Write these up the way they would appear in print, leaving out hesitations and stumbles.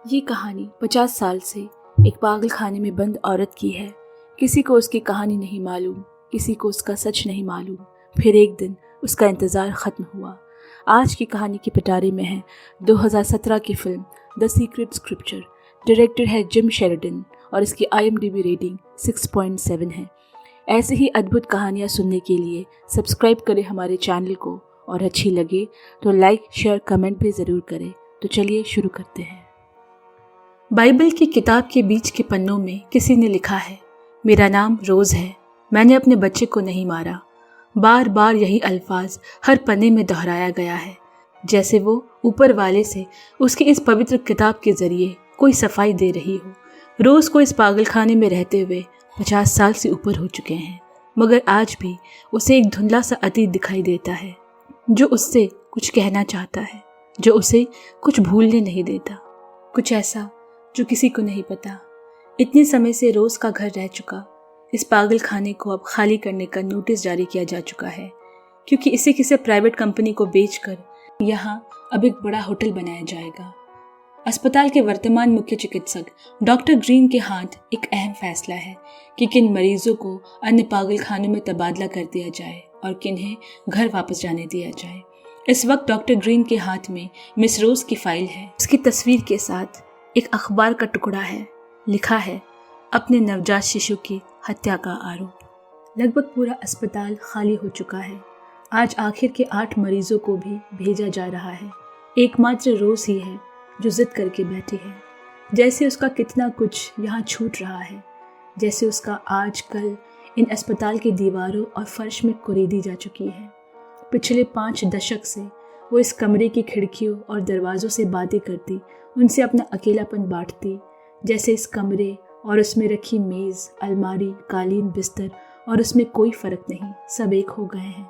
ये कहानी 50 साल से एक पागल खाने में बंद औरत की है। किसी को उसकी कहानी नहीं मालूम, किसी को उसका सच नहीं मालूम। फिर एक दिन उसका इंतज़ार ख़त्म हुआ। आज की कहानी के पिटारे में है 2017 की film the secret scripture. Director है जिम शेरिडन और इसकी IMDb रेटिंग 6.7 है। ऐसे ही अद्भुत कहानियाँ सुनने के लिए सब्सक्राइब करें हमारे चैनल को, और अच्छी लगे तो लाइक शेयर कमेंट भी ज़रूर करें। तो चलिए शुरू करते हैं। बाइबल की किताब के बीच के पन्नों में किसी ने लिखा है, मेरा नाम रोज़ है, मैंने अपने बच्चे को नहीं मारा। बार बार यही अल्फाज हर पन्ने में दोहराया गया है, जैसे वो ऊपर वाले से उसकी इस पवित्र किताब के जरिए कोई सफाई दे रही हो। रोज़ को इस पागलखाने में रहते हुए 50 साल से ऊपर हो चुके हैं, मगर आज भी उसे एक धुंधला सा अतीत दिखाई देता है जो उससे कुछ कहना चाहता है, जो उसे कुछ भूलने नहीं देता। कुछ ऐसा जो किसी को नहीं पता। इतने समय से रोज़ का घर रह चुका इस पागल खाने को अब खाली करने का नोटिस जारी किया जा चुका है, क्योंकि इसे किसी प्राइवेट कंपनी को बेचकर यहाँ अब एक बड़ा होटल बनाया जाएगा। अस्पताल के वर्तमान मुख्य चिकित्सक डॉक्टर ग्रीन के हाथ एक अहम फैसला है कि किन मरीजों को अन्य पागल खानों में तबादला कर दिया जाए और किन्हें घर वापस जाने दिया जाए। इस वक्त डॉक्टर ग्रीन के हाथ में मिस रोज़ की फाइल है। उसकी तस्वीर के साथ एक अखबार का टुकड़ा है। लिखा है, अपने नवजात शिशु की हत्या का आरोप। लगभग पूरा अस्पताल खाली हो चुका है। आज आखिर के 8 मरीजों को भी भेजा जा रहा है। एकमात्र रोज़ ही है जो जिद करके बैठी है, जैसे उसका कितना कुछ यहाँ छूट रहा है, जैसे उसका आज कल इन अस्पताल की दीवारों और फर्श में कुरेदी जा चुकी है। पिछले 5 दशक से वो इस कमरे की खिड़कियों और दरवाज़ों से बातें करती, उनसे अपना अकेलापन बांटती, जैसे इस कमरे और उसमें रखी मेज़, अलमारी, कालीन, बिस्तर और उसमें कोई फ़र्क नहीं, सब एक हो गए हैं।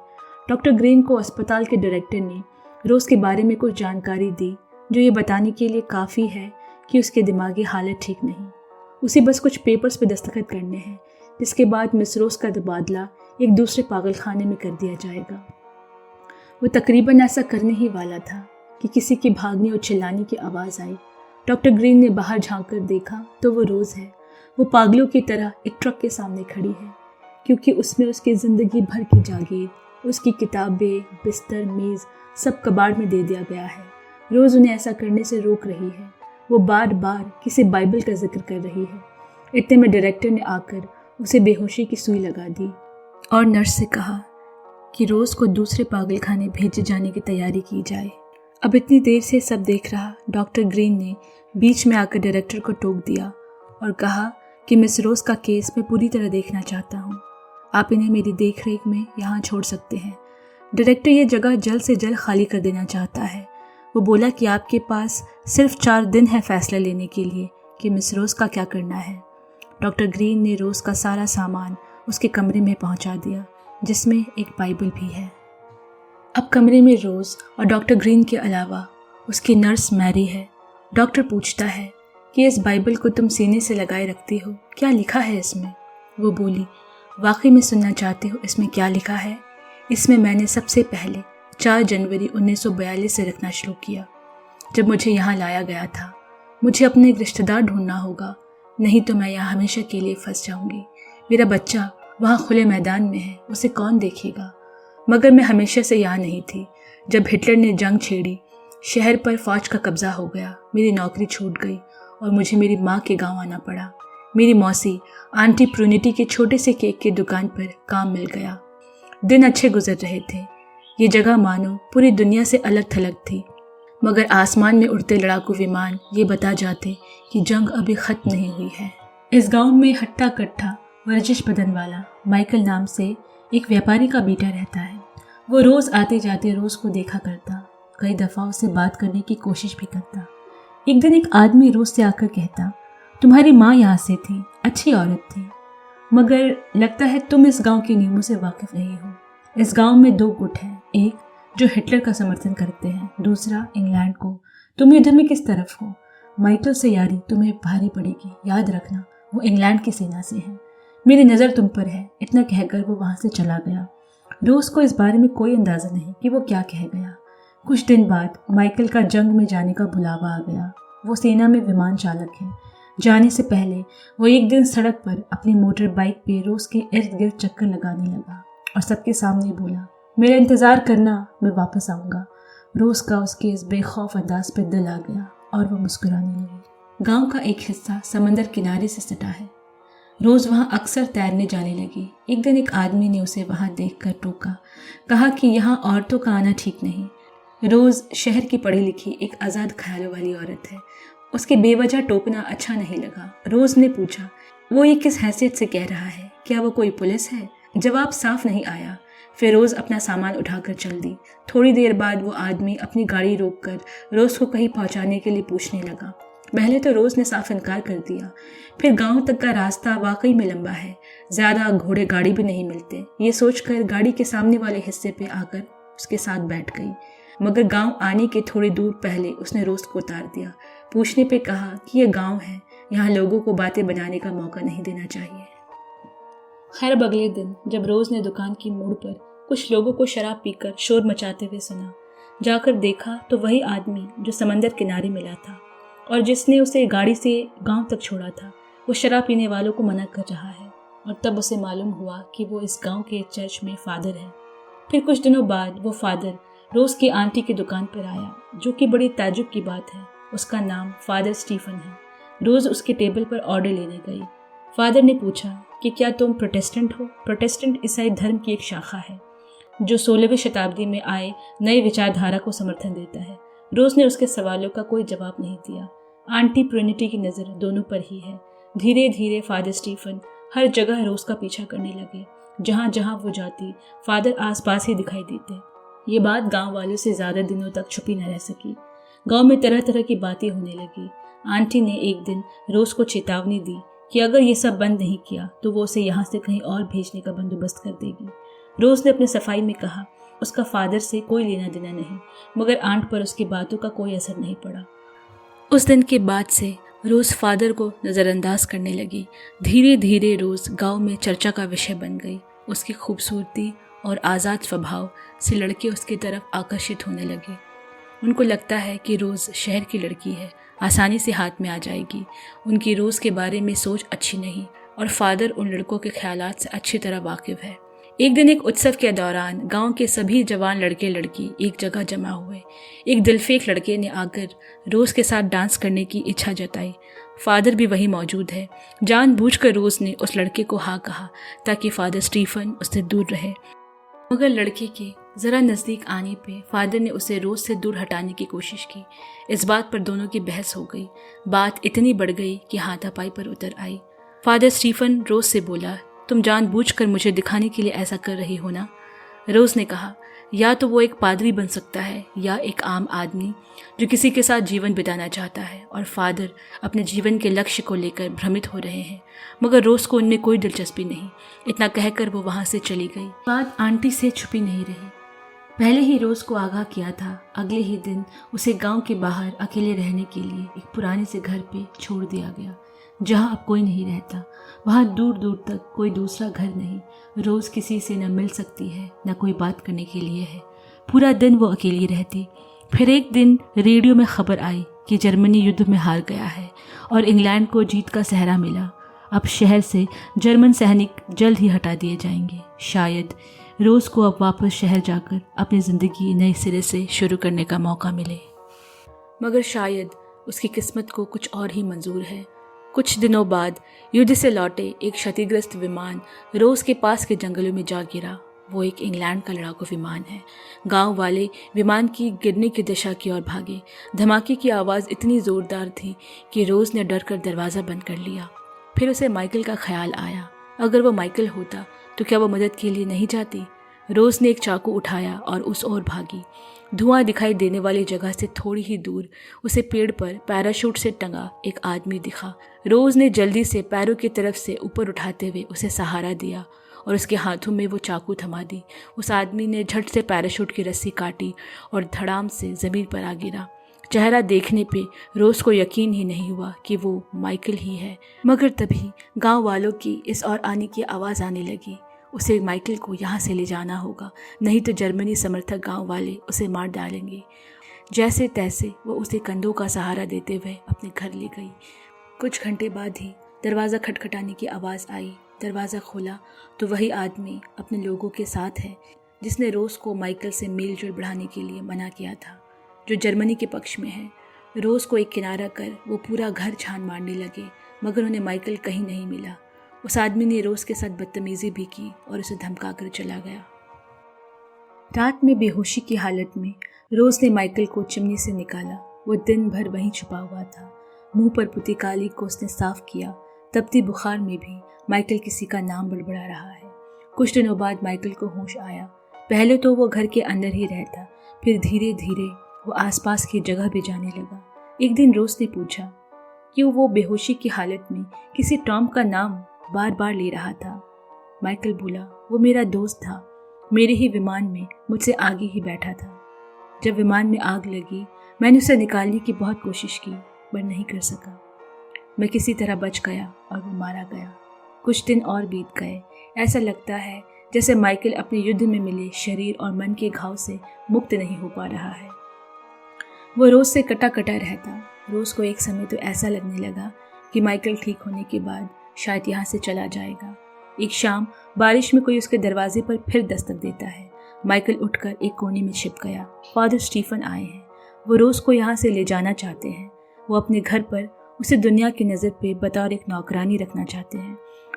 डॉक्टर ग्रीन को अस्पताल के डायरेक्टर ने रोज़ के बारे में कुछ जानकारी दी, जो ये बताने के लिए काफ़ी है कि उसके दिमागी हालत ठीक नहीं। उसे बस कुछ पेपर्स पे दस्तखत करने हैं, जिसके बाद मिस रोज़ का तबादला एक दूसरे पागलखाने में कर दिया जाएगा। वो तकरीबन ऐसा करने ही वाला था कि किसी की भागने और चिल्लाने की आवाज़ आई। डॉक्टर ग्रीन ने बाहर झांक कर देखा तो वो रोज़ है। वो पागलों की तरह एक ट्रक के सामने खड़ी है, क्योंकि उसमें उसकी ज़िंदगी भर की जागीर, उसकी किताबें, बिस्तर, मेज़ सब कबाड़ में दे दिया गया है। रोज़ उन्हें ऐसा करने से रोक रही है। वो बार बार किसी बाइबल का जिक्र कर रही है। इतने में डायरेक्टर ने आकर उसे बेहोशी की सुई लगा दी और नर्स से कहा कि रोज़ को दूसरे पागलखाने भेजे जाने की तैयारी की जाए। अब इतनी देर से सब देख रहा डॉक्टर ग्रीन ने बीच में आकर डायरेक्टर को टोक दिया और कहा कि मिस रोज़ का केस मैं पूरी तरह देखना चाहता हूँ। आप इन्हें मेरी देख रेख में यहाँ छोड़ सकते हैं। डायरेक्टर ये जगह जल्द से जल्द खाली कर देना चाहता है। वो बोला कि आपके पास सिर्फ 4 दिन है फैसला लेने के लिए कि मिस रोज़ का क्या करना है। डॉक्टर ग्रीन ने रोज़ का सारा सामान उसके कमरे में पहुँचा दिया, जिसमें एक बाइबल भी है। अब कमरे में रोज़ और डॉक्टर ग्रीन के अलावा उसकी नर्स मैरी है। डॉक्टर पूछता है कि इस बाइबल को तुम सीने से लगाए रखती हो, क्या लिखा है इसमें? वो बोली, वाकई में सुनना चाहती हो इसमें क्या लिखा है? इसमें मैंने सबसे पहले 4 जनवरी 1942 से रखना शुरू किया, जब मुझे यहाँ लाया गया था। मुझे अपने एक रिश्तेदार ढूंढना होगा, नहीं तो मैं यहाँ हमेशा के लिए फंस जाऊँगी। मेरा बच्चा वहाँ खुले मैदान में है, उसे कौन देखेगा? मगर मैं हमेशा से यहाँ नहीं थी। जब हिटलर ने जंग छेड़ी, शहर पर फौज का कब्जा हो गया, मेरी नौकरी छूट गई और मुझे मेरी माँ के गांव आना पड़ा। मेरी मौसी आंटी प्रूनिटी के छोटे से केक की दुकान पर काम मिल गया। दिन अच्छे गुजर रहे थे। ये जगह मानो पूरी दुनिया से अलग थलग थी, मगर आसमान में उड़ते लड़ाकू विमान ये बता जाते कि जंग अभी ख़त्म नहीं हुई है। इस गाँव में हट्टा कट्टा वर्जिश बदन वाला माइकल नाम से एक व्यापारी का बेटा रहता है। वो रोज़ आते जाते रोज़ को देखा करता, कई दफ़ा उससे बात करने की कोशिश भी करता। एक दिन एक आदमी रोज़ से आकर कहता, तुम्हारी माँ यहाँ से थी, अच्छी औरत थी, मगर लगता है तुम इस गांव के नियमों से वाकिफ़ नहीं हो। इस गांव में 2 गुट हैं, एक जो हिटलर का समर्थन करते हैं, दूसरा इंग्लैंड को। तुम युद्ध में किस तरफ हो? माइकल से यारी तुम्हें भारी पड़ेगी, याद रखना वो इंग्लैंड की सेना से है। मेरी नज़र तुम पर है। इतना कहकर वो वहाँ से चला गया। रोज़ को इस बारे में कोई अंदाज़ा नहीं कि वो क्या कह गया। कुछ दिन बाद माइकल का जंग में जाने का बुलावा आ गया। वो सेना में विमान चालक हैं। जाने से पहले वो एक दिन सड़क पर अपनी मोटर बाइक पे रोज के इर्द गिर्द चक्कर लगाने लगा और सबके सामने बोला, मेरा इंतज़ार करना, मैं वापस आऊँगा। रोज का उसके इस बेखौफ अंदाज पे दिल आ गया और वो मुस्कुराने लगी। गांव का एक हिस्सा समंदर किनारे से सटा है। रोज वहां अक्सर तैरने जाने लगी। एक दिन एक आदमी ने उसे वहां देखकर टोका, कहा कि यहाँ औरतों का आना ठीक नहीं। रोज शहर की पढ़ी लिखी एक आज़ाद ख्यालों वाली औरत है। उसके बेवजह टोकना अच्छा नहीं लगा। रोज ने पूछा, वो ये किस हैसियत से कह रहा है? क्या वो कोई पुलिस है? जवाब साफ नहीं आया। फिर रोज अपना सामान उठाकर चल दी। थोड़ी देर बाद वो आदमी अपनी गाड़ी रोककर रोज को कहीं पहुंचाने के लिए पूछने लगा। पहले तो रोज ने साफ इनकार कर दिया। फिर गांव तक का रास्ता वाकई में लंबा है, ज्यादा घोड़े गाड़ी भी नहीं मिलते। ये सोचकर गाड़ी के सामने वाले हिस्से पे आकर उसके साथ बैठ गई। मगर गांव आने के थोड़ी दूर पहले उसने रोज को उतार दिया। पूछने पे कहा कि यह गांव है, यहाँ लोगों को बातें बनाने का मौका नहीं देना चाहिए। खैर अगले दिन जब रोज ने दुकान की मोड़ पर कुछ लोगों को शराब पीकर शोर मचाते हुए सुना, जाकर देखा तो वही आदमी जो समंदर किनारे मिला था और जिसने उसे गाड़ी से गांव तक छोड़ा था, वो शराब पीने वालों को मना कर रहा है। और तब उसे मालूम हुआ कि वो इस गांव के चर्च में फादर है। फिर कुछ दिनों बाद वो फादर रोज की आंटी की दुकान पर आया, जो कि बड़ी ताज्जुब की बात है। उसका नाम फादर स्टीफन है। रोज उसके टेबल पर ऑर्डर लेने गई। फादर ने पूछा कि क्या तुम प्रोटेस्टेंट हो? प्रोटेस्टेंट ईसाई धर्म की एक शाखा है जो 16वीं शताब्दी में आए नए विचारधारा को समर्थन देता है। रोज ने उसके सवालों का कोई जवाब नहीं दिया। आंटी प्रिनिटी की नज़र दोनों पर ही है। धीरे धीरे फादर स्टीफन हर जगह रोज का पीछा करने लगे। जहाँ जहाँ वो जाती, फादर आसपास ही दिखाई देते। ये बात गांव वालों से ज़्यादा दिनों तक छुपी न रह सकी। गांव में तरह तरह की बातें होने लगी। आंटी ने एक दिन रोज को चेतावनी दी कि अगर ये सब बंद नहीं किया तो वो उसे यहाँ से कहीं और भेजने का बंदोबस्त कर देगी। रोज ने अपने सफाई में कहा उसका फादर से कोई लेना देना नहीं, मगर आंट पर उसकी बातों का कोई असर नहीं पड़ा। उस दिन के बाद से रोज फादर को नज़रअंदाज करने लगी। धीरे धीरे रोज गांव में चर्चा का विषय बन गई। उसकी खूबसूरती और आज़ाद स्वभाव से लड़के उसकी तरफ आकर्षित होने लगे। उनको लगता है कि रोज़ शहर की लड़की है, आसानी से हाथ में आ जाएगी। उनकी रोज़ के बारे में सोच अच्छी नहीं और फादर उन लड़कों के ख्यालात से अच्छी तरह वाकिफ है। एक दिन एक उत्सव के दौरान गांव के सभी जवान लड़के लड़की एक जगह जमा हुए। एक दिलफेक लड़के ने आकर रोज़ के साथ डांस करने की इच्छा जताई। फादर भी वहीं मौजूद है। जानबूझकर रोज़ ने उस लड़के को हाँ कहा ताकि फादर स्टीफन उससे दूर रहे, मगर लड़के के ज़रा नज़दीक आने पे फादर ने उसे रोज़ से दूर हटाने की कोशिश की। इस बात पर दोनों की बहस हो गई। बात इतनी बढ़ गई कि हाथापाई पर उतर आई। फादर स्टीफन रोज़ से बोला, तुम जानबूझकर मुझे दिखाने के लिए ऐसा कर रही हो ना? रोज़ ने कहा, या तो वो एक पादरी बन सकता है या एक आम आदमी जो किसी के साथ जीवन बिताना चाहता है। और फादर अपने जीवन के लक्ष्य को लेकर भ्रमित हो रहे हैं, मगर रोज़ को उनमें कोई दिलचस्पी नहीं। इतना कहकर वो वहाँ से चली गई। बात आंटी से छुपी नहीं रही। पहले ही रोज़ को आगाह किया था। अगले ही दिन उसे गांव के बाहर अकेले रहने के लिए एक पुराने से घर पे छोड़ दिया गया, जहाँ अब कोई नहीं रहता। वहाँ दूर दूर तक कोई दूसरा घर नहीं। रोज़ किसी से न मिल सकती है, न कोई बात करने के लिए है। पूरा दिन वो अकेली रहती। फिर एक दिन रेडियो में खबर आई कि जर्मनी युद्ध में हार गया है और इंग्लैंड को जीत का सहरा मिला। अब शहर से जर्मन सैनिक जल्द ही हटा दिए जाएंगे। शायद रोज़ को अब वापस शहर जाकर अपनी ज़िंदगी नए सिरे से शुरू करने का मौका मिले, मगर शायद उसकी किस्मत को कुछ और ही मंजूर है। कुछ दिनों बाद युद्ध से लौटे एक क्षतिग्रस्त विमान रोज़ के पास के जंगलों में जा गिरा। वो एक इंग्लैंड का लड़ाकू विमान है। गांव वाले विमान की गिरने की दिशा की ओर भागे। धमाके की आवाज़ इतनी ज़ोरदार थी कि रोज़ ने डर कर दरवाज़ा बंद कर लिया। फिर उसे माइकल का ख्याल आया, अगर वो माइकल होता तो क्या वो मदद के लिए नहीं जाती? रोज़ ने एक चाकू उठाया और उस ओर भागी। धुआं दिखाई देने वाली जगह से थोड़ी ही दूर उसे पेड़ पर पैराशूट से टंगा एक आदमी दिखा। रोज़ ने जल्दी से पैरों की तरफ से ऊपर उठाते हुए उसे सहारा दिया और उसके हाथों में वो चाकू थमा दी। उस आदमी ने झट से पैराशूट की रस्सी काटी और धड़ाम से ज़मीन पर आ गिरा। चेहरा देखने पे रोज़ को यकीन ही नहीं हुआ कि वो माइकल ही है, मगर तभी गांव वालों की इस ओर आने की आवाज़ आने लगी। उसे माइकल को यहाँ से ले जाना होगा, नहीं तो जर्मनी समर्थक गांव वाले उसे मार डालेंगे। जैसे तैसे वो उसे कंधों का सहारा देते हुए अपने घर ले गई। कुछ घंटे बाद ही दरवाज़ा खटखटाने की आवाज़ आई। दरवाज़ा खोला तो वही आदमी अपने लोगों के साथ है जिसने रोज़ को माइकल से मेल जोल बढ़ाने के लिए मना किया था, जो जर्मनी के पक्ष में है। रोज़ को एक किनारा कर वो पूरा घर छान मारने लगे, मगर उन्हें माइकल कहीं नहीं मिला। उस आदमी ने रोज़ के साथ बदतमीज़ी भी की और उसे धमका कर चला गया। रात में बेहोशी की हालत में रोज़ ने माइकल को चिमनी से निकाला। वो दिन भर वहीं छुपा हुआ था। मुंह पर पुती काली को उसने साफ किया। तपती बुखार में भी माइकल किसी का नाम बड़बड़ा रहा है। कुछ दिनों बाद माइकल को होश आया। पहले तो वो घर के अंदर ही रहता, फिर धीरे धीरे वो आसपास की जगह भी जाने लगा। एक दिन रोज़ ने पूछा क्यों वो बेहोशी की हालत में किसी टॉम का नाम बार बार ले रहा था। माइकल बोला, वो मेरा दोस्त था, मेरे ही विमान में मुझसे आगे ही बैठा था। जब विमान में आग लगी मैंने उसे निकालने की बहुत कोशिश की, पर नहीं कर सका। मैं किसी तरह बच गया और वो मारा गया। कुछ दिन और बीत गए। ऐसा लगता है जैसे माइकल अपने युद्ध में मिले शरीर और मन के घाव से मुक्त नहीं हो पा रहा है। वो रोज़ से कटा कटा रहता। रोज़ को एक समय तो ऐसा लगने लगा कि माइकल ठीक होने के बाद शायद यहाँ से चला जाएगा। एक शाम बारिश में कोई उसके दरवाजे पर फिर दस्तक देता है। माइकल उठकर एक कोने में छिप गया। फादर स्टीफन आए हैं। वो रोज़ को यहाँ से ले जाना चाहते हैं। वो अपने घर पर उसे दुनिया की नज़र पे बतौर एक नौकरानी रखना चाहते हैं।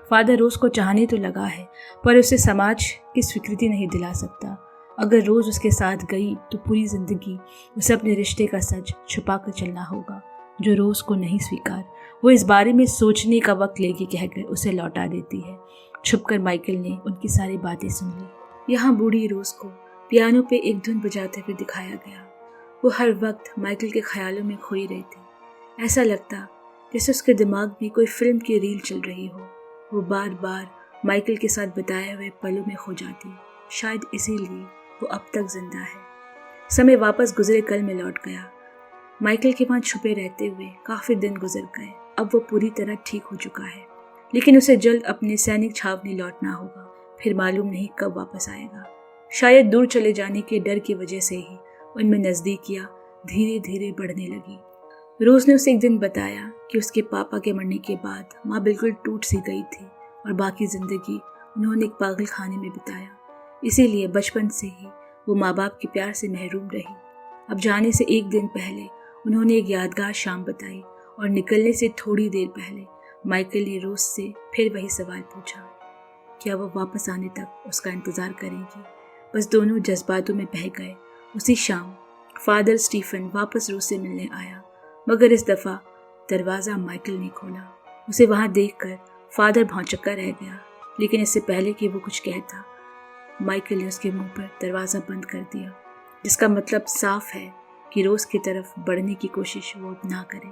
फादर रोज़ को चाहने तो लगा है, पर उसे समाज की स्वीकृति नहीं दिला सकता। अगर रोज़ उसके साथ गई तो पूरी ज़िंदगी उसे अपने रिश्ते का सच छुपा कर चलना होगा, जो रोज़ को नहीं स्वीकार। वो इस बारे में सोचने का वक्त लेगी कहकर उसे लौटा देती है। छुपकर माइकल ने उनकी सारी बातें सुन ली। यहाँ बूढ़ी रोज़ को पियानो पे एक धुन बजाते हुए दिखाया गया। वो हर वक्त माइकल के ख्यालों में खोई रहती। ऐसा लगता जैसे उसके दिमाग में कोई फिल्म की रील चल रही हो। वो बार बार माइकल के साथ बिताए हुए पलों में खो जाती। शायद इसीलिए वो अब तक जिंदा है। समय वापस गुजरे कल में लौट गया। माइकल के वहाँ छुपे रहते हुए काफ़ी दिन गुजर गए। अब वो पूरी तरह ठीक हो चुका है, लेकिन उसे जल्द अपने सैनिक छावनी लौटना होगा। फिर मालूम नहीं कब वापस आएगा। शायद दूर चले जाने के डर की वजह से ही उनमें नज़दीकियाँ धीरे धीरे बढ़ने लगी। रोज़ ने उसे एक दिन बताया कि उसके पापा के मरने के बाद माँ बिल्कुल टूट सी गई थी और बाकी ज़िंदगी उन्होंने एक पागल खाने में बिताया। इसीलिए बचपन से ही वो माँ बाप के प्यार से महरूम रही। अब जाने से एक दिन पहले उन्होंने एक यादगार शाम बताई और निकलने से थोड़ी देर पहले माइकल ने रोज़ से फिर वही सवाल पूछा, क्या वो वापस आने तक उसका इंतज़ार करेगी। बस दोनों जज्बातों में बह गए। उसी शाम फादर स्टीफन वापस रोज़ से मिलने आया, मगर इस दफ़ा दरवाज़ा माइकल ने खोला। उसे वहाँ देखकर फादर भौंचक्का रह गया, लेकिन इससे पहले कि वो कुछ कहता, माइकल ने उसके मुंह पर दरवाज़ा बंद कर दिया, जिसका मतलब साफ है कि रोज़ की तरफ बढ़ने की कोशिश वो अब ना करे।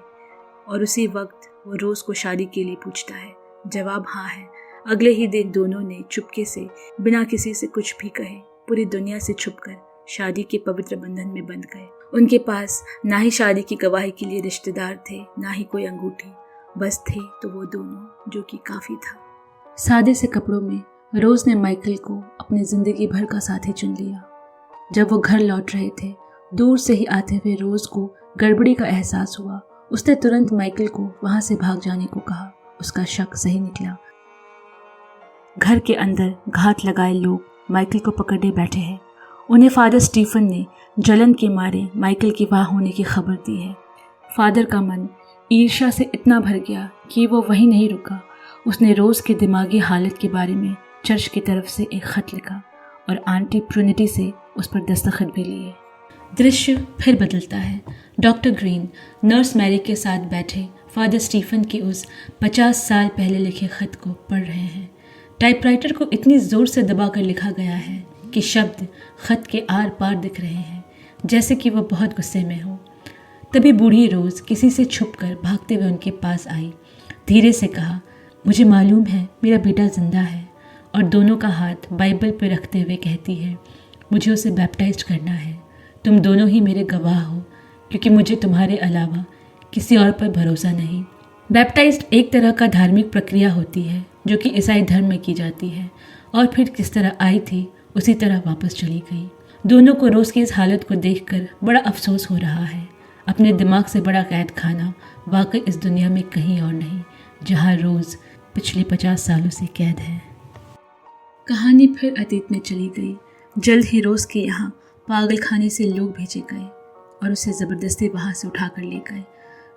और उसी वक्त वो रोज़ को शादी के लिए पूछता है। जवाब हाँ है। अगले ही दिन दोनों ने चुपके से, बिना किसी से कुछ भी कहे, पूरी दुनिया से छुपकर शादी के पवित्र बंधन में बंध गए। उनके पास ना ही शादी की गवाही के लिए रिश्तेदार थे, ना ही कोई अंगूठी। बस थे तो वो दोनों, जो कि काफ़ी था। सादे से कपड़ों में रोज़ ने माइकल को अपनी ज़िंदगी भर का साथी चुन लिया। जब वो घर लौट रहे थे, दूर से ही आते हुए रोज़ को गड़बड़ी का एहसास हुआ। उसने तुरंत माइकल को वहाँ से भाग जाने को कहा। उसका शक सही निकला। घर के अंदर घात लगाए लोग माइकल को पकड़े बैठे हैं। उन्हें फादर स्टीफन ने जलन के मारे माइकल के वहाँ होने की खबर दी है। फादर का मन ईर्ष्या से इतना भर गया कि वो वहीं नहीं रुका। उसने रोज़ के दिमागी हालत के बारे में चर्च की तरफ से एक ख़त लिखा और आंटी प्रूनिटी से उस पर दस्तखत भी लिए। दृश्य फिर बदलता है। डॉक्टर ग्रीन नर्स मैरी के साथ बैठे फादर स्टीफन के उस 50 साल पहले लिखे ख़त को पढ़ रहे हैं। टाइपराइटर को इतनी ज़ोर से दबाकर लिखा गया है कि शब्द ख़त के आर पार दिख रहे हैं, जैसे कि वह बहुत गुस्से में हो। तभी बूढ़ी रोज़ किसी से छुपकर भागते हुए उनके पास आई। धीरे से कहा, मुझे मालूम है मेरा बेटा जिंदा है। और दोनों का हाथ बाइबल पर रखते हुए कहती है, मुझे उसे बैप्टाइज करना है। तुम दोनों ही मेरे गवाह हो, क्योंकि मुझे तुम्हारे अलावा किसी और पर भरोसा नहीं। बैप्टाइज्ड एक तरह का धार्मिक प्रक्रिया होती है जो कि ईसाई धर्म में की जाती है और फिर किस तरह आई थी उसी तरह वापस चली गई। दोनों को रोज़ की इस हालत को देखकर बड़ा अफसोस हो रहा है। अपने दिमाग से बड़ा कैद खाना वाकई इस दुनिया में कहीं और नहीं, जहाँ रोज़ पिछले 50 सालों से कैद है। कहानी फिर अतीत में चली गई। जल्द ही रोज़ के यहाँ पागल खाने से लोग भेजे गए और उसे ज़बरदस्ती वहाँ से उठा कर ले गए।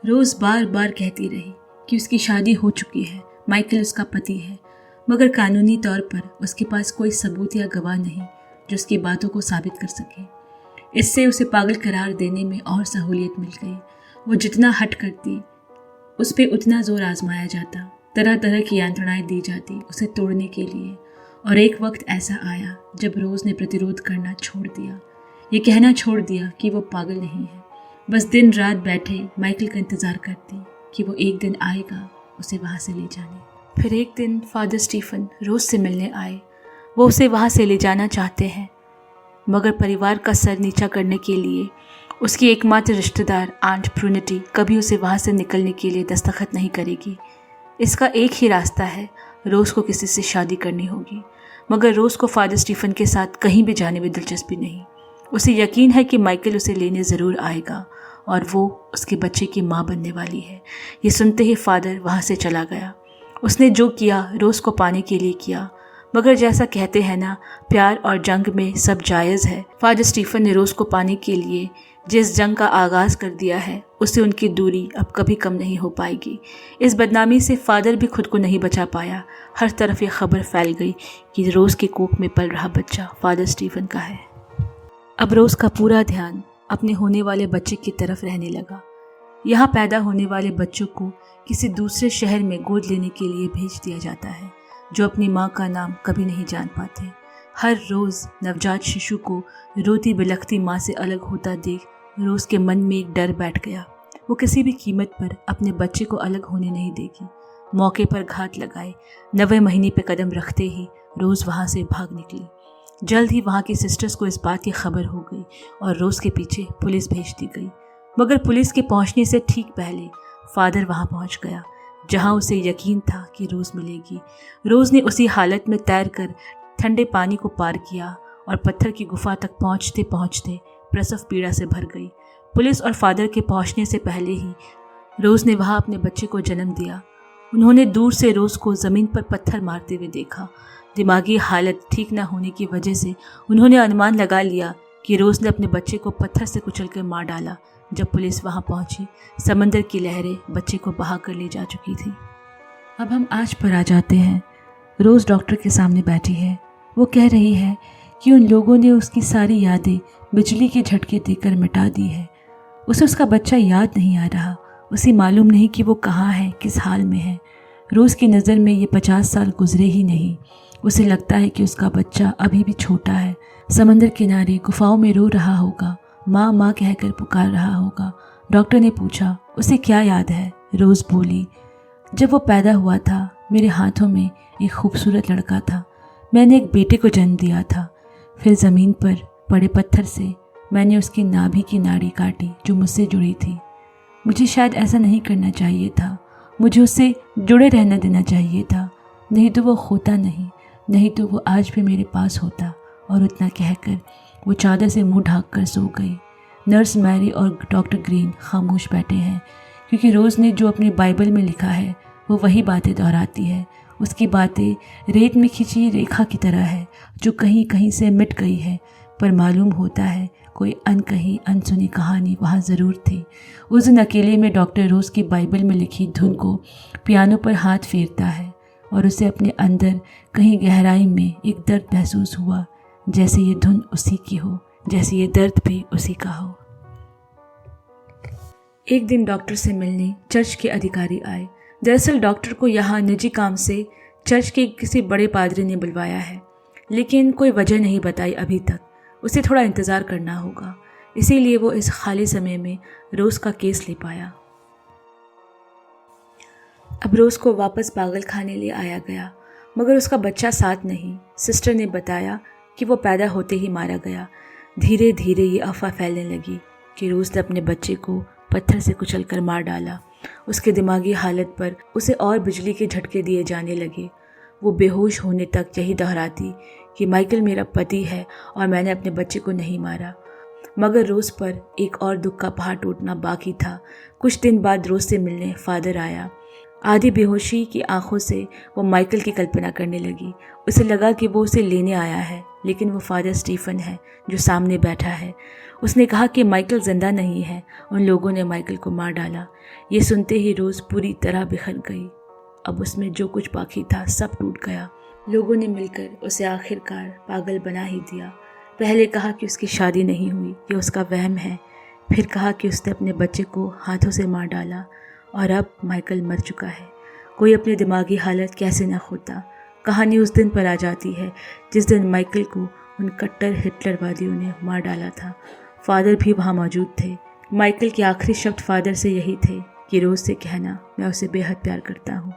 रोज़ बार बार कहती रही कि उसकी शादी हो चुकी है, माइकल उसका पति है, मगर कानूनी तौर पर उसके पास कोई सबूत या गवाह नहीं जो उसकी बातों को साबित कर सके। इससे उसे पागल करार देने में और सहूलियत मिल गई। वो जितना हट करती उस पर उतना जोर आजमाया जाता, तरह तरह की यंत्रणाएं दी जाती उसे तोड़ने के लिए। और एक वक्त ऐसा आया जब रोज़ ने प्रतिरोध करना छोड़ दिया, ये कहना छोड़ दिया कि वो पागल नहीं है। बस दिन रात बैठे माइकल का इंतज़ार करती कि वो एक दिन आएगा उसे वहाँ से ले जाने। फिर एक दिन फादर स्टीफन रोज़ से मिलने आए। वो उसे वहाँ से ले जाना चाहते हैं, मगर परिवार का सर नीचा करने के लिए उसकी एकमात्र रिश्तेदार आंट प्रूनिटी कभी उसे वहाँ से निकलने के लिए दस्तखत नहीं करेगी। इसका एक ही रास्ता है, रोज़ को किसी से शादी करनी होगी। मगर रोज़ को फादर स्टीफन के साथ कहीं भी जाने में दिलचस्पी नहीं। उसे यकीन है कि माइकल उसे लेने ज़रूर आएगा और वो उसके बच्चे की माँ बनने वाली है। ये सुनते ही फादर वहाँ से चला गया। उसने जो किया रोज़ को पाने के लिए किया, मगर जैसा कहते हैं ना, प्यार और जंग में सब जायज़ है। फादर स्टीफन ने रोज़ को पाने के लिए जिस जंग का आगाज़ कर दिया है, उससे उनकी दूरी अब कभी कम नहीं हो पाएगी। इस बदनामी से फादर भी खुद को नहीं बचा पाया। हर तरफ ये खबर फैल गई कि रोज़ के कोख में पल रहा बच्चा फादर स्टीफन का है। अब रोज़ का पूरा ध्यान अपने होने वाले बच्चे की तरफ रहने लगा। यहाँ पैदा होने वाले बच्चों को किसी दूसरे शहर में गोद लेने के लिए भेज दिया जाता है, जो अपनी माँ का नाम कभी नहीं जान पाते। हर रोज़ नवजात शिशु को रोती बिलखती माँ से अलग होता देख रोज़ के मन में एक डर बैठ गया। वो किसी भी कीमत पर अपने बच्चे को अलग होने नहीं देगी। मौके पर घात लगाए 9वें महीने पे कदम रखते ही रोज़ वहाँ से भाग निकली। जल्द ही वहाँ की सिस्टर्स को इस बात की खबर हो गई और रोज़ के पीछे पुलिस भेज दी गई। मगर पुलिस के पहुँचने से ठीक पहले फादर वहाँ पहुँच गया, जहाँ उसे यकीन था कि रोज़ मिलेगी। रोज़ ने उसी हालत में तैरकर ठंडे पानी को पार किया और पत्थर की गुफा तक पहुँचते पहुँचते प्रसव पीड़ा से भर गई। पुलिस और फादर के पहुँचने से पहले ही रोज़ ने वहाँ अपने बच्चे को जन्म दिया। उन्होंने दूर से रोज़ को ज़मीन पर पत्थर मारते हुए देखा। दिमागी हालत ठीक न होने की वजह से उन्होंने अनुमान लगा लिया कि रोज़ ने अपने बच्चे को पत्थर से कुचलकर मार डाला। जब पुलिस वहाँ पहुँची, समंदर की लहरें बच्चे को बहा कर ले जा चुकी थी। अब हम आज पर आ जाते हैं। रोज़ डॉक्टर के सामने बैठी है। वो कह रही है कि उन लोगों ने उसकी सारी यादें बिजली के झटके देकर मिटा दी है। उसे उसका बच्चा याद नहीं आ रहा। उसे मालूम नहीं कि वो कहाँ है, किस हाल में है। रोज़ की नज़र में ये 50 साल गुजरे ही नहीं। उसे लगता है कि उसका बच्चा अभी भी छोटा है, समंदर किनारे गुफाओं में रो रहा होगा, माँ माँ कहकर पुकार रहा होगा। डॉक्टर ने पूछा, उसे क्या याद है? रोज़ बोली, जब वो पैदा हुआ था मेरे हाथों में एक खूबसूरत लड़का था। मैंने एक बेटे को जन्म दिया था। फिर ज़मीन पर पड़े पत्थर से मैंने उसकी नाभि की नाड़ी काटी जो मुझसे जुड़ी थी। मुझे शायद ऐसा नहीं करना चाहिए था। मुझे उससे जुड़े रहना देना चाहिए था, नहीं तो वो होता नहीं तो वो आज भी मेरे पास होता। और उतना कहकर वो चादर से मुंह ढाँक कर सो गई। नर्स मैरी और डॉक्टर ग्रीन खामोश बैठे हैं, क्योंकि रोज़ ने जो अपनी बाइबल में लिखा है वो वही बातें दोहराती है। उसकी बातें रेत में खिंची रेखा की तरह है, जो कहीं कहीं से मिट गई है, पर मालूम होता है कोई अनकही अनसुनी कहानी वहाँ ज़रूर थी। उस दिन अकेले में डॉक्टर रोज़ की बाइबल में लिखी धुन को पियानो पर हाथ फेरता है और उसे अपने अंदर कहीं गहराई में एक दर्द महसूस हुआ, जैसे ये धुन उसी की हो, जैसे ये दर्द भी उसी का हो। एक दिन डॉक्टर से मिलने चर्च के अधिकारी आए। दरअसल डॉक्टर को यहाँ निजी काम से चर्च के किसी बड़े पादरी ने बुलवाया है, लेकिन कोई वजह नहीं बताई अभी तक। उसे थोड़ा इंतज़ार करना होगा, इसीलिए वो इस खाली समय में रोज़ का केस ले पाया। अब रोज़ को वापस पागल खाने ले आया गया, मगर उसका बच्चा साथ नहीं। सिस्टर ने बताया कि वो पैदा होते ही मारा गया। धीरे धीरे ये अफवाह फैलने लगी कि रोज़ ने अपने बच्चे को पत्थर से कुचलकर मार डाला। उसके दिमागी हालत पर उसे और बिजली के झटके दिए जाने लगे। वो बेहोश होने तक यही दोहराती कि माइकल मेरा पति है और मैंने अपने बच्चे को नहीं मारा। मगर रोज़ पर एक और दुख का पहाड़ टूटना बाकी था। कुछ दिन बाद रोज़ से मिलने फादर आया। आधी बेहोशी की आंखों से वो माइकल की कल्पना करने लगी। उसे लगा कि वो उसे लेने आया है, लेकिन वो फादर स्टीफन है जो सामने बैठा है। उसने कहा कि माइकल जिंदा नहीं है, उन लोगों ने माइकल को मार डाला। ये सुनते ही रोज़ पूरी तरह बिखर गई। अब उसमें जो कुछ बाकी था सब टूट गया। लोगों ने मिलकर उसे आखिरकार पागल बना ही दिया। पहले कहा कि उसकी शादी नहीं हुई, ये उसका वहम है। फिर कहा कि उसने अपने बच्चे को हाथों से मार डाला और अब माइकल मर चुका है। कोई अपनी दिमागी हालत कैसे न खोता। कहानी उस दिन पर आ जाती है जिस दिन माइकल को उन कट्टर हिटलरवादियों ने मार डाला था। फादर भी वहाँ मौजूद थे। माइकल के आखिरी शब्द फादर से यही थे कि रोज़ से कहना मैं उसे बेहद प्यार करता हूँ।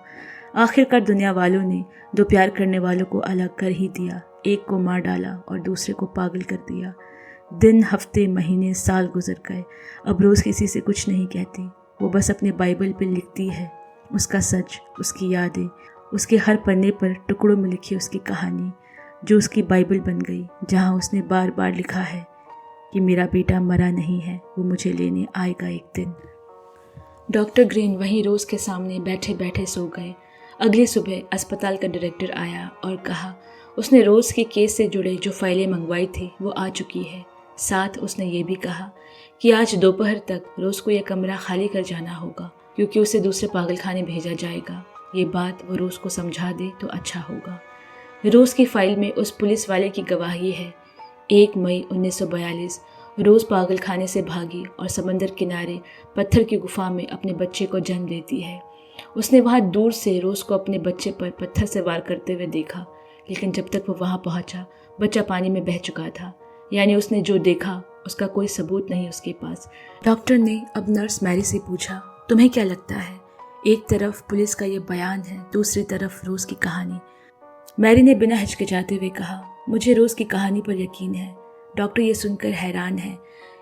आखिरकार दुनिया वालों ने दो प्यार करने वालों को अलग कर ही दिया। एक को मार डाला और दूसरे को पागल कर दिया। दिन, हफ्ते, महीने, साल गुजर गए। अब रोज़ किसी से कुछ नहीं कहती। वो बस अपने बाइबल पर लिखती है उसका सच, उसकी यादें, उसके हर पन्ने पर टुकड़ों में लिखी उसकी कहानी, जो उसकी बाइबल बन गई, जहाँ उसने बार बार लिखा है कि मेरा बेटा मरा नहीं है, वो मुझे लेने आएगा एक दिन। डॉक्टर ग्रीन वहीं रोज़ के सामने बैठे बैठे सो गए। अगली सुबह अस्पताल का डायरेक्टर आया और कहा उसने रोज़ के केस से जुड़े जो फाइलें मंगवाई थी वो आ चुकी है। साथ उसने ये भी कहा कि आज दोपहर तक रोज़ को यह कमरा खाली कर जाना होगा, क्योंकि उसे दूसरे पागलखाने भेजा जाएगा। ये बात वो रोज़ को समझा दे तो अच्छा होगा। रोज़ की फाइल में उस पुलिस वाले की गवाही है। 1 मई 1942 रोज़ पागलखाने से भागी और समंदर किनारे पत्थर की गुफा में अपने बच्चे को जन्म देती है। उसने वहाँ दूर से रोज़ को अपने बच्चे पर पत्थर से वार करते हुए देखा, लेकिन जब तक वो वहाँ पहुँचा बच्चा पानी में बह चुका था। यानी उसने जो देखा उसका कोई सबूत नहीं उसके पास। डॉक्टर ने अब नर्स मैरी से पूछा, तुम्हें क्या लगता है? एक तरफ पुलिस का ये बयान है, दूसरी तरफ रोज़ की कहानी। मैरी ने बिना हिचकिचाते हुए कहा, मुझे रोज़ की कहानी पर यकीन है। डॉक्टर ये सुनकर हैरान है,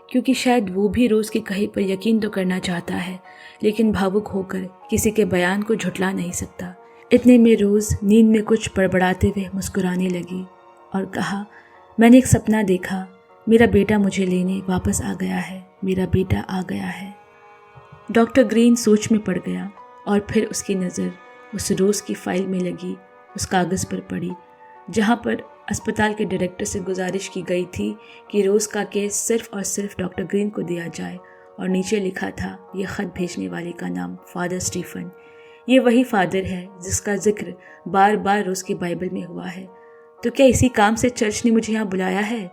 क्योंकि शायद वो भी रोज़ के कहे पर यकीन तो करना चाहता है, लेकिन भावुक होकर किसी के बयान को झुठला नहीं सकता। इतने में रोज़ नींद में कुछ बड़बड़ाते हुए मुस्कुराने लगी और कहा, मैंने एक सपना देखा, मेरा बेटा मुझे लेने वापस आ गया है, मेरा बेटा आ गया है। डॉक्टर ग्रीन सोच में पड़ गया और फिर उसकी नज़र उस रोज़ की फाइल में लगी उस कागज़ पर पड़ी, जहाँ पर अस्पताल के डायरेक्टर से गुजारिश की गई थी कि रोज़ का केस सिर्फ और सिर्फ डॉक्टर ग्रीन को दिया जाए, और नीचे लिखा था यह ख़त भेजने वाले का नाम फादर स्टीफन। ये वही फादर है जिसका जिक्र बार बार रोज़ की बाइबल में हुआ है। तो क्या इसी काम से चर्च ने मुझे यहाँ बुलाया है?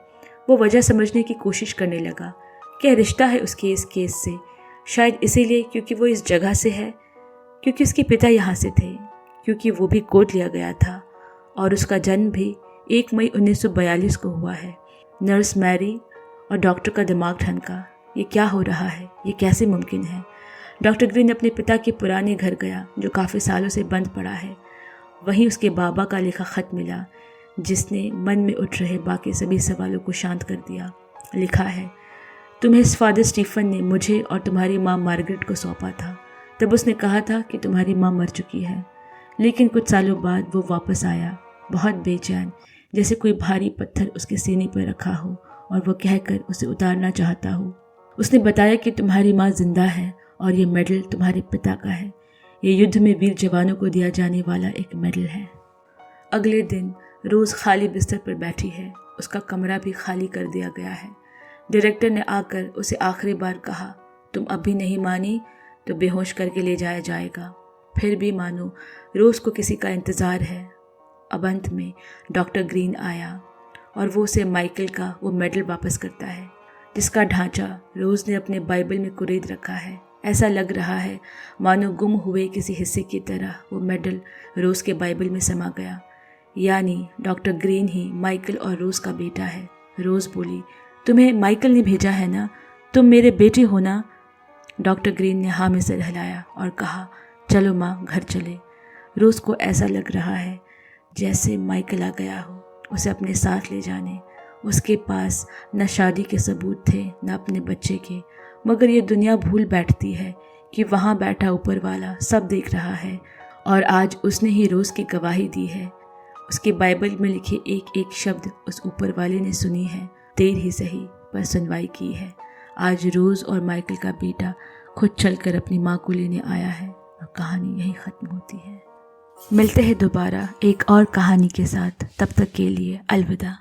वो वजह समझने की कोशिश करने लगा। क्या रिश्ता है उसके इस केस से? शायद इसीलिए क्योंकि वो इस जगह से है, क्योंकि उसके पिता यहाँ से थे, क्योंकि वो भी गोद लिया गया था और उसका जन्म भी 1 मई 1942 को हुआ है। नर्स मैरी और डॉक्टर का दिमाग ठनका। ये क्या हो रहा है? ये कैसे मुमकिन है? डॉक्टर ग्रीन अपने पिता के पुराने घर गया जो काफ़ी सालों से बंद पड़ा है। वहीं उसके बाबा का लिखा ख़त मिला, जिसने मन में उठ रहे बाकी सभी सवालों को शांत कर दिया। लिखा है, तुम्हें इस फादर स्टीफन ने मुझे और तुम्हारी माँ मार्गरेट को सौंपा था। तब उसने कहा था कि तुम्हारी माँ मर चुकी है, लेकिन कुछ सालों बाद वो वापस आया, बहुत बेचैन, जैसे कोई भारी पत्थर उसके सीने पर रखा हो और वो कहकर उसे उतारना चाहता हो। उसने बताया कि तुम्हारी माँ जिंदा है और ये मेडल तुम्हारे पिता का है। ये युद्ध में वीर जवानों को दिया जाने वाला एक मेडल है। अगले दिन रोज़ खाली बिस्तर पर बैठी है। उसका कमरा भी खाली कर दिया गया है। डायरेक्टर ने आकर उसे आखिरी बार कहा, तुम अभी नहीं मानी तो बेहोश करके ले जाया जाएगा। फिर भी मानो रोज़ को किसी का इंतज़ार है। अब अंत में डॉक्टर ग्रीन आया और वो उसे माइकल का वो मेडल वापस करता है, जिसका ढांचा रोज़ ने अपने बाइबल में कुरेद रखा है। ऐसा लग रहा है मानो गुम हुए किसी हिस्से की तरह वो मेडल रोज़ के बाइबल में समा गया। यानी डॉक्टर ग्रीन ही माइकल और रोज़ का बेटा है। रोज़ बोली, तुम्हें माइकल ने भेजा है ना? तुम मेरे बेटे हो ना? डॉक्टर ग्रीन ने हाँ में सर हिलाया और कहा, चलो माँ, घर चले। रोज़ को ऐसा लग रहा है जैसे माइकल आ गया हो उसे अपने साथ ले जाने। उसके पास न शादी के सबूत थे न अपने बच्चे के, मगर ये दुनिया भूल बैठती है कि वहाँ बैठा ऊपर वाला सब देख रहा है और आज उसने ही रोज़ की गवाही दी है। उसके बाइबल में लिखे एक एक शब्द उस ऊपर वाले ने सुनी है, देर ही सही पर सुनवाई की है। आज रोज और माइकल का बेटा खुद चलकर अपनी माँ को लेने आया है और कहानी यहीं खत्म होती है। मिलते हैं दोबारा एक और कहानी के साथ, तब तक के लिए अलविदा।